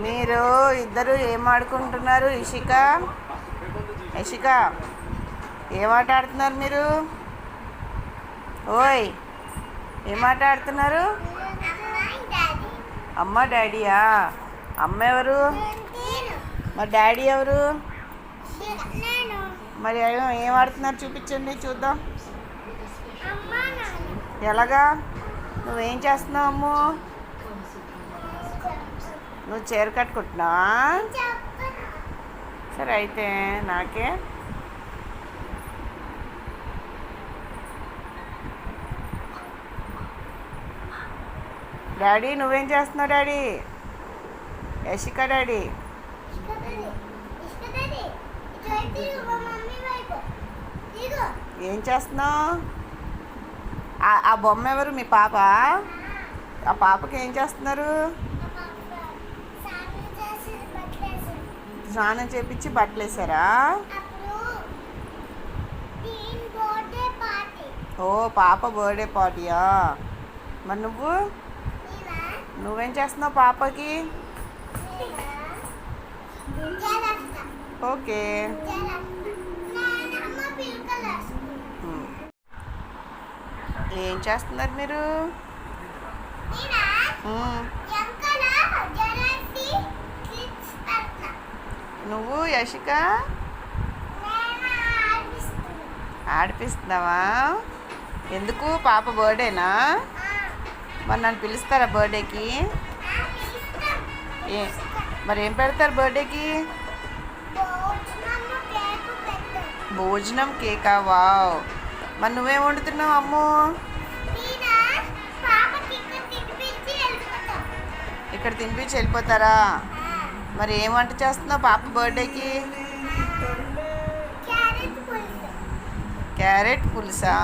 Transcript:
మీరు ఇద్దరు ఏం ఆడుకుంటున్నారు? ఇషిక ఏం ఆట ఆడుతున్నారు మీరు? ఓయ్, ఏం ఆట ఆడుతున్నారు? అమ్మ డాడీయా? అమ్మ ఎవరు? మరి డాడీ ఎవరు? మరి ఏం ఆడుతున్నారు చూపించండి చూద్దాం. ఎలాగా? నువ్వేం చేస్తున్నావు అమ్ము? నువ్వు చీర కట్టుకుంటున్నావా? సరే అయితే నాకే డాడీ నువ్వేం చేస్తున్నావు డాడీ? యశిక డాడీ ఏం చేస్తున్నావు? ఆ బొమ్మ ఎవరు? మీ పాప? ఆ పాపకి ఏం చేస్తున్నారు? స్నానం చేపించి బట్టలు వేసారా? ఓ పాప బర్త్డే పార్టీయా? మరి నువ్వేం చేస్తున్నావు పాపకి? ఓకే. ఏం చేస్తున్నారు మీరు? నువ్వు యశిక ఆడిపిస్తున్నావా? ఎందుకు? పాప బర్త్డేనా? మరి నన్ను పిలుస్తారా బర్త్డేకి? మరి ఏం పెడతారు బర్త్డేకి? భోజనం, కేకా? వావ్. మరి నువ్వేం వండుతున్నావు అమ్ము? ఇక్కడ తినిపించి వెళ్ళిపోతారా? మరి ఏం వంట చేస్తున్నావు పాప బర్త్డేకి? క్యారెట్ పులుసా?